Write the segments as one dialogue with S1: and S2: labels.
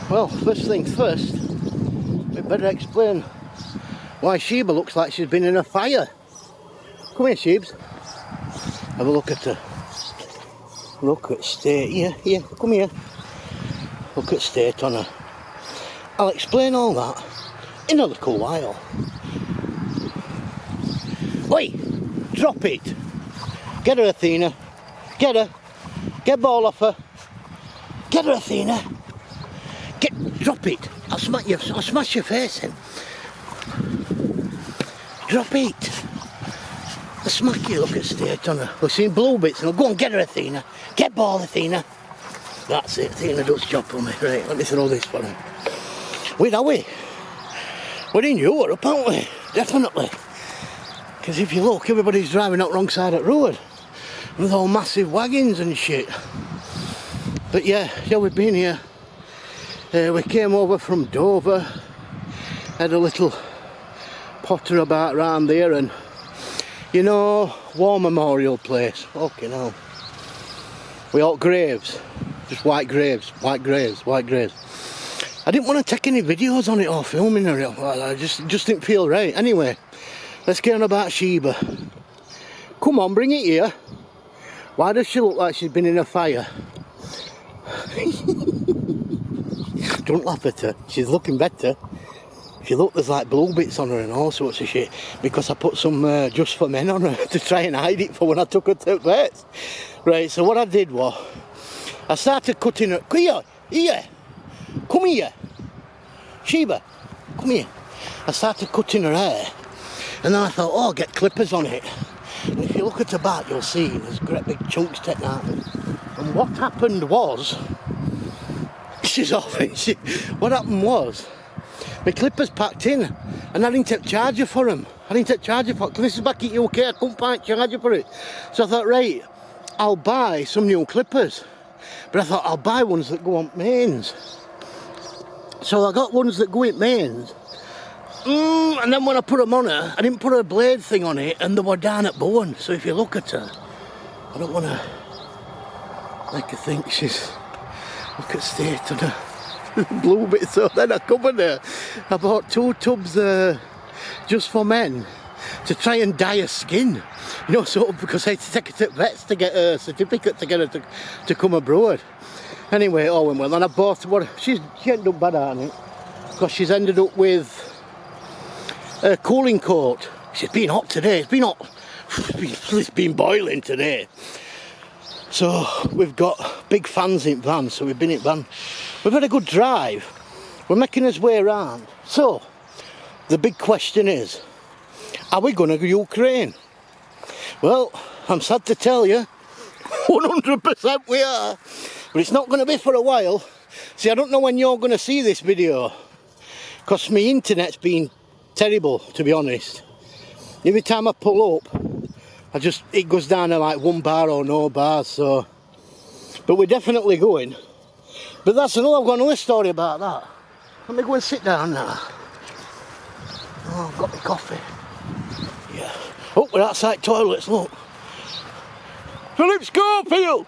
S1: Well, first things first, we better explain why Sheba looks like she's been in a fire. Come here, Shebs. Have a look at her. Look at state. Here, come here. Look at state on her. I'll explain all that in a little while. Oi! Drop it! Get her, Athena. Get her. Get ball off her. Get her, Athena. Drop it. I'll smash your face in. Drop it. I'll smack you. Look at state on her. We've seen blue bits and I'll go and get her, Athena. Get ball, Athena. That's it. Athena does job for me. Right, let me throw this for her. Where are we? We're in Europe, aren't we? Definitely. Because if you look, everybody's driving out wrong side of the road with all massive wagons and shit. But yeah, we've been here. We came over from Dover, had a little potter about round there, and you know, war memorial place. Okay, now we all graves, just white graves. I didn't want to take any videos on it or filming or it. I just didn't feel right. Anyway, let's get on about Sheba. Come on, bring it here. Why does she look like she's been in a fire? Don't laugh at her, she's looking better. If you look, there's like blue bits on her and all sorts of shit, because I put some Just for Men on her to try and hide it for when I took her to the vets. Right, so what I did was, I started cutting her. Here, come here. Sheba, come here. I started cutting her hair, and then I thought, oh, I'll get clippers on it. And if you look at the back, you'll see there's great big chunks taken out of it. And what happened was, she's off. What happened was, my clippers packed in, and I didn't take charger for them. Because this is back in UK, I couldn't find charger for it. So I thought, right, I'll buy some new clippers. But I thought, I'll buy ones that go on mains. So I got ones that go in mains. And then when I put them on her, I didn't put a blade thing on it, and they were down at bone. So if you look at her, I don't want to make her think she's... Look at state on her. Blue bits, so then I covered her. I bought 2 tubs Just for Men to try and dye her skin. You know, so because I had to take her to vets to get a certificate to get her to come abroad. Anyway, it all went well. And I bought what she ended up bad on it, because she's ended up with a cooling coat. She's been hot today. It's been hot. It's been boiling today. So we've got big fans in van, so we've been in van. We've had a good drive. We're making us way around. So the big question is, are we going to Ukraine? Well, I'm sad to tell you, 100% we are. But it's not going to be for a while. See, I don't know when you're going to see this video, because my internet's been terrible, to be honest. Every time I pull up, it goes down to like 1 bar or no bars, so. But we're definitely going. But I've got another story about that. Let me go and sit down now. Oh, I've got my coffee. Yeah. Oh, we're outside toilets, look. Philip Schofield!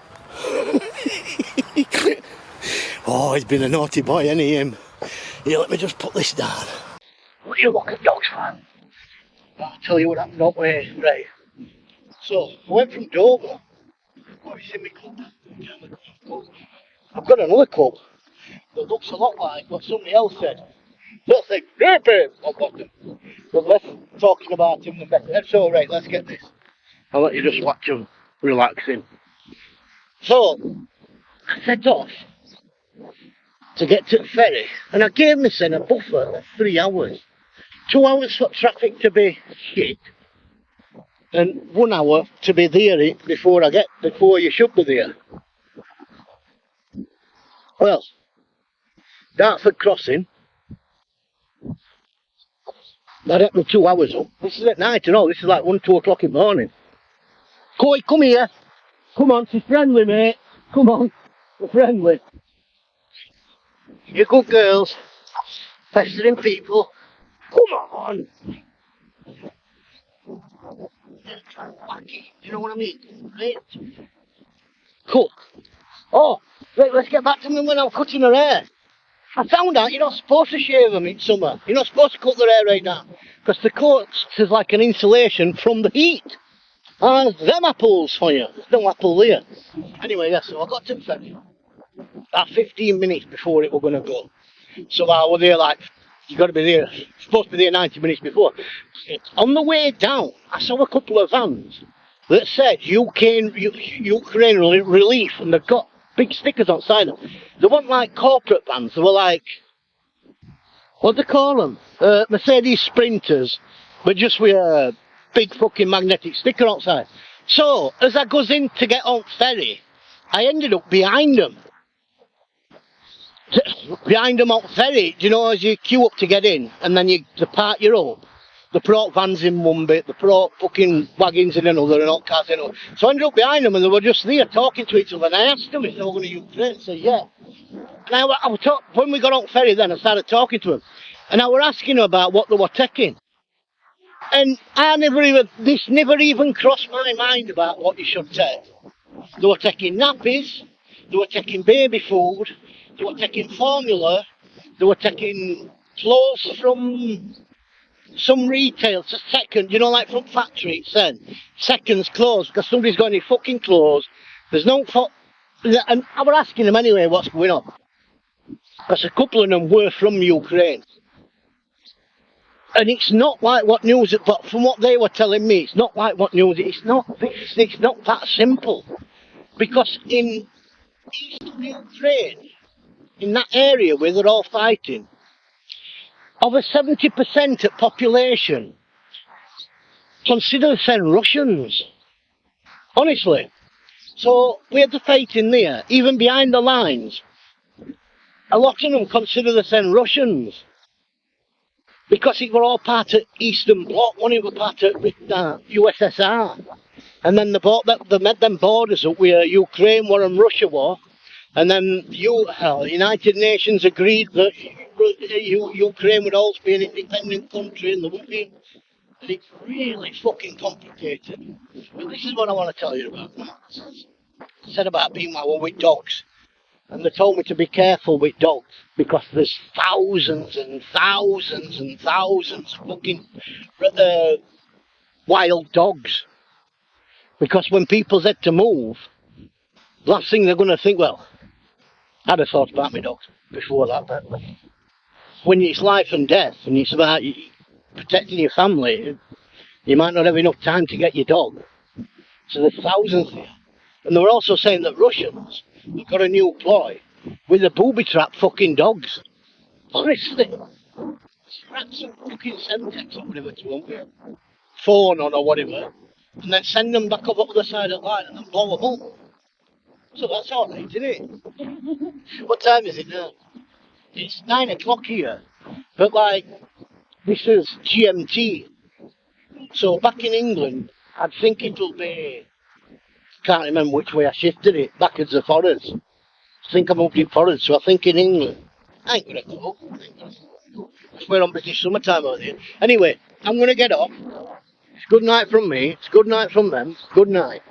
S1: Oh, he's been a naughty boy, ain't he, him? Here, let me just put this down. What do you look at dogs for? I'll tell you what happened up way, right. So, I went from Dover. Oh, you see me cup? I've got another cup that looks a lot like what somebody else said. They'll say, "Babe," on bottom. But less talking about him than better. That's all right, let's get this. I'll let you just watch him relaxing. So, I set off to get to the ferry, and I gave myself a buffer of 3 hours. 2 hours for traffic to be shit, and 1 hour to be there before you should be there. Well, Dartford crossing, that took me 2 hours up. This is at night and all, this is like 1, 2 o'clock in the morning. Koi, come here. Come on, she's friendly, mate. Come on, we're friendly. You're good girls. Pestering people. Come on. You know what I mean? Right? Cool. Oh, right, let's get back to me when I'm cutting her hair. I found out you're not supposed to shave them in summer. You're not supposed to cut their hair right now. Because the coat is like an insulation from the heat. And them apples for you. There's no apple there. Anyway, yeah, so I got to the ferry about 15 minutes before it were going to go. So I was there like, you got to be there, supposed to be there 90 minutes before. On the way down, I saw a couple of vans that said Ukraine Relief, and they've got big stickers outside them. They weren't like corporate vans, they were like, what do they call them? Mercedes Sprinters, but just with a big fucking magnetic sticker outside. So, as I goes in to get on ferry, I ended up behind them. Behind them on ferry, you know, as you queue up to get in, and then they park you up. They brought vans in one bit, they brought fucking wagons in another, and all cars in another. So I ended up behind them, and they were just there talking to each other, and I asked them if they were going to Ukraine. They said, yeah. And I was when we got on ferry then, I started talking to them, and I was asking them about what they were taking. And this never even crossed my mind about what you should take. They were taking nappies, they were taking baby food, they were taking formula, they were taking clothes from some retail, so second, you know, like from factory, it said, seconds clothes, because somebody's got any fucking clothes. There's no and I was asking them anyway what's going on. Because a couple of them were from Ukraine. And it's not like what news, but from what they were telling me, it's not like what news, it's not that simple. Because in eastern Ukraine, in that area where they're all fighting, over 70% of population consider themselves Russians. Honestly. So, where they're fighting there, even behind the lines, a lot of them consider themselves Russians. Because it were all part of Eastern Bloc, one it were part of USSR. And then they made them borders up where Ukraine were and Russia were. And then United Nations agreed that Ukraine would also be an independent country, and and it's really fucking complicated. But this is what I want to tell you about. I said about being with dogs. And they told me to be careful with dogs because there's thousands and thousands and thousands of fucking wild dogs. Because when people said to move, the last thing they're going to think, well, I'd have thought about my dogs before that, but when it's life and death and it's about protecting your family, you might not have enough time to get your dog. So there's thousands there. And they were also saying that Russians have got a new ploy with the booby trap fucking dogs. Honestly. Strap some fucking Semtex or whatever to them, phone on or whatever, and then send them back up the side of the line and then blow them up. So that's alright, isn't it? What time is it now? It's 9 o'clock here. But like, this is GMT. So back in England, I think it'll be, can't remember which way I shifted it, backwards or forwards. I think I moved it forwards, so I think in England, I ain't gonna go. We're on British summertime out here. Anyway, I'm gonna get off. It's good night from me, it's good night from them, good night.